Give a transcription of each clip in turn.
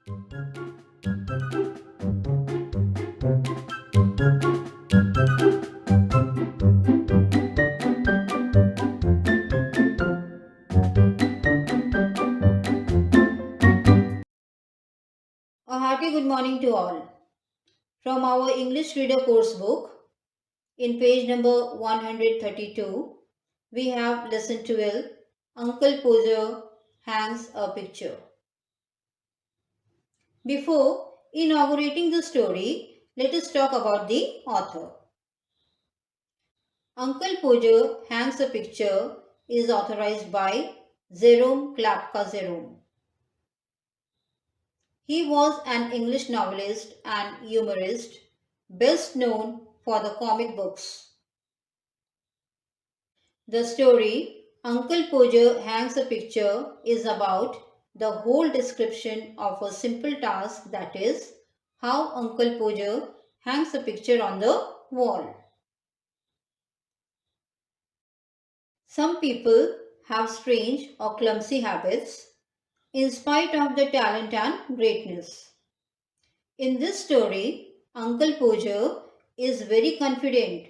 A hearty good morning to all. From our English Reader Course book, in page number 132, we have lesson 12, Uncle Podger hangs a picture. Before inaugurating the story, let us talk about the author. Uncle Podger hangs a picture is authorized by Jerome Klapka Jerome. He was an English novelist and humorist, best known for the comic books. The story Uncle Podger Hangs a Picture is about the whole description of a simple task, that is, how Uncle Podger hangs a picture on the wall. Some people have strange or clumsy habits in spite of their talent and greatness. In this story, Uncle Podger is very confident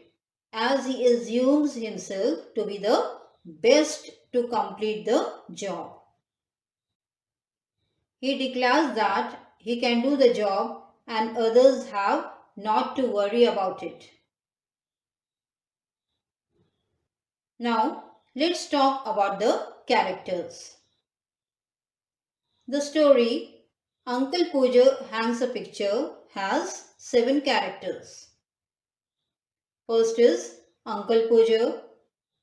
as he assumes himself to be the best to complete the job. He declares that he can do the job and others have not to worry about it. Now, let's talk about the characters. The story Uncle Podger Hangs a Picture has 7 characters. First is Uncle Podger,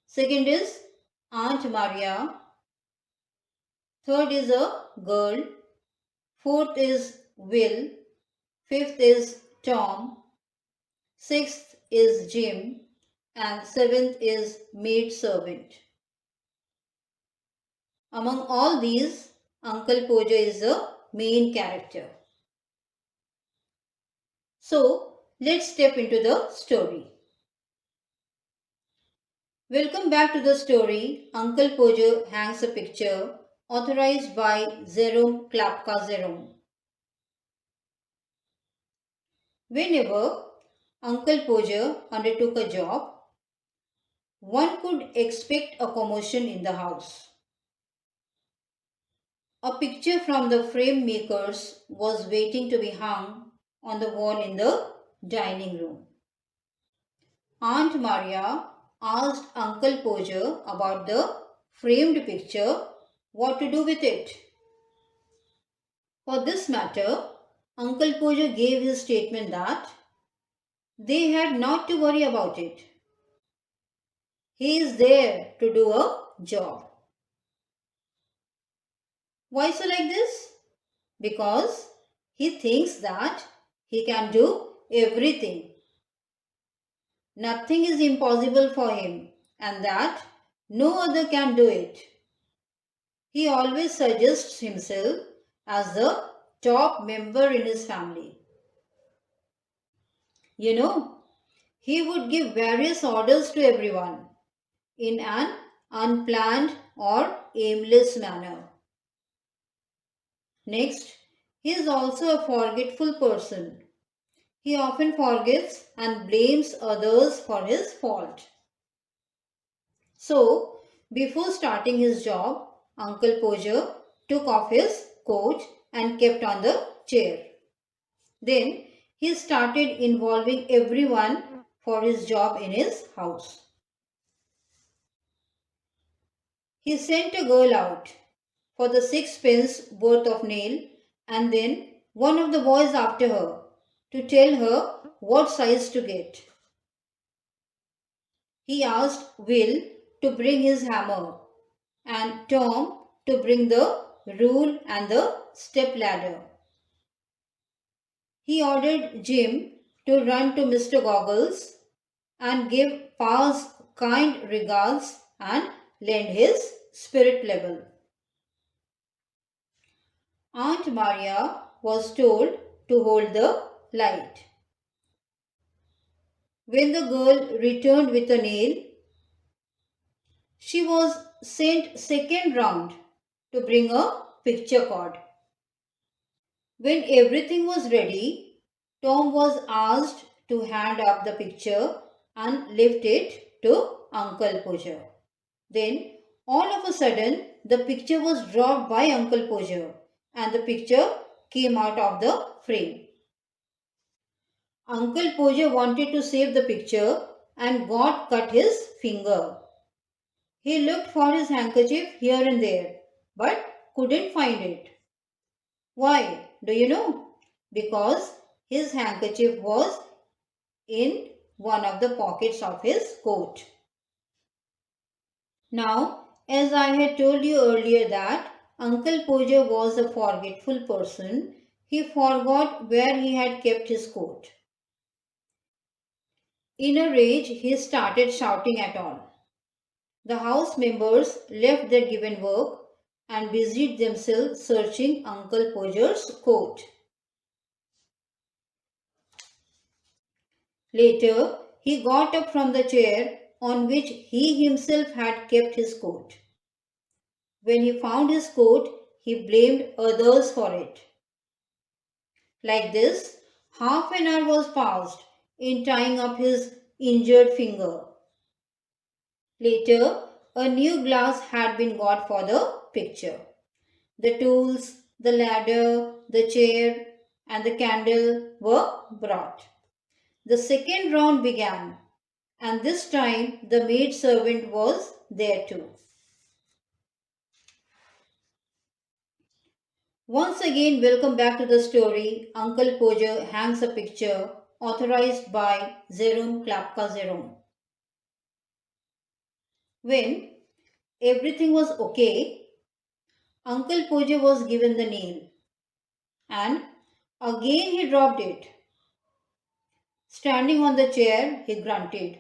second is Aunt Maria, third is a girl, fourth is Will, fifth is Tom, sixth is Jim, and seventh is maid servant. Among all these, Uncle Podger is the main character. So, let's step into the story. Welcome back to the story Uncle Podger Hangs a Picture, authorized by Jerome Klapka Jerome. Whenever Uncle Podger undertook a job, one could expect a commotion in the house. A picture from the frame makers was waiting to be hung on the wall in the dining room. Aunt Maria asked Uncle Podger about the framed picture, what to do with it. For this matter, Uncle Podger gave his statement that they had not to worry about it. He is there to do a job. Why so like this? Because he thinks that he can do everything. Nothing is impossible for him and that no other can do it. He always suggests himself as the top member in his family. You know, he would give various orders to everyone in an unplanned or aimless manner. Next, he is also a forgetful person. He often forgets and blames others for his fault. So, before starting his job, Uncle Podger took off his coat and kept on the chair. Then he started involving everyone for his job in his house. He sent a girl out for the 6 pence worth of nail and then one of the boys after her to tell her what size to get. He asked Will to bring his hammer and Tom to bring the rule and the step ladder. He ordered Jim to run to Mr. Goggles and give Pa's kind regards and lend his spirit level. Aunt Maria was told to hold the light. When the girl returned with a nail, she was sent second round to bring a picture card. When everything was ready, Tom was asked to hand up the picture and lift it to Uncle Podger. Then, all of a sudden, the picture was dropped by Uncle Podger and the picture came out of the frame. Uncle Podger wanted to save the picture and got cut his finger. He looked for his handkerchief here and there but couldn't find it. Why? Do you know? Because his handkerchief was in one of the pockets of his coat. Now, as I had told you earlier that Uncle Podger was a forgetful person, he forgot where he had kept his coat. In a rage, he started shouting at all. The house members left their given work and busied themselves searching Uncle Podger's coat. Later, he got up from the chair on which he himself had kept his coat. When he found his coat, he blamed others for it. Like this, half an hour was passed in tying up his injured finger. Later, a new glass had been got for the picture. The tools, the ladder, the chair, and the candle were brought. The second round began, and this time the maid servant was there too. Once again, welcome back to the story Uncle Podger Hangs a Picture, authorized by Jerome Klapka Jerome. When everything was okay, Uncle Podger was given the nail, and again he dropped it. Standing on the chair, he grunted.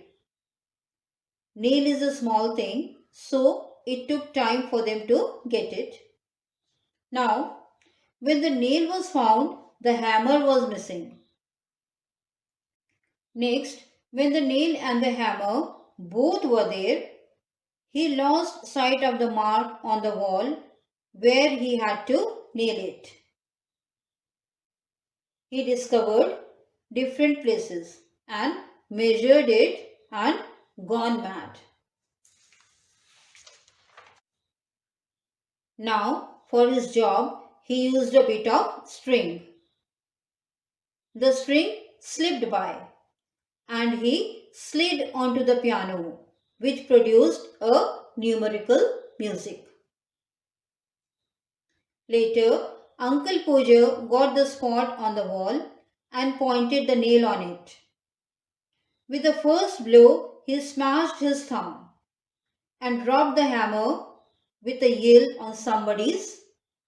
Nail is a small thing, so it took time for them to get it. Now, when the nail was found, the hammer was missing. Next, when the nail and the hammer both were there, he lost sight of the mark on the wall where he had to nail it. He discovered different places and measured it and gone mad. Now, for his job, he used a bit of string. The string slipped by and he slid onto the piano, which produced a numerical music. Later, Uncle Podger got the spot on the wall and pointed the nail on it. With the first blow, he smashed his thumb and dropped the hammer with a yell on somebody's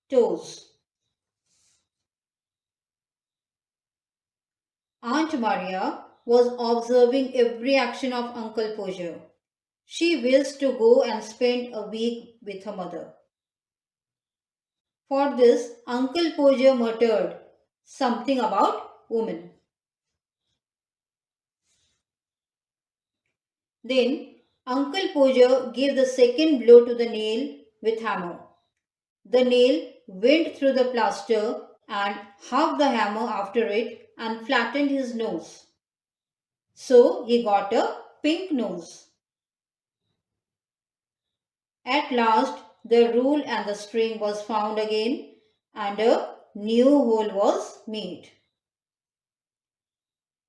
toes. Aunt Maria was observing every action of Uncle Podger. She wished to go and spend a week with her mother. For this, Uncle Podger muttered something about women. Then Uncle Podger gave the second blow to the nail with hammer. The nail went through the plaster and half the hammer after it and flattened his nose. So he got a pink nose. At last the rule and the string was found again and a new hole was made.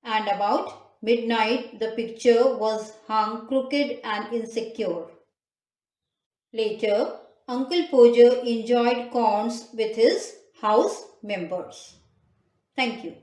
And about midnight the picture was hung crooked and insecure. Later, Uncle Podger enjoyed corns with his house members. Thank you.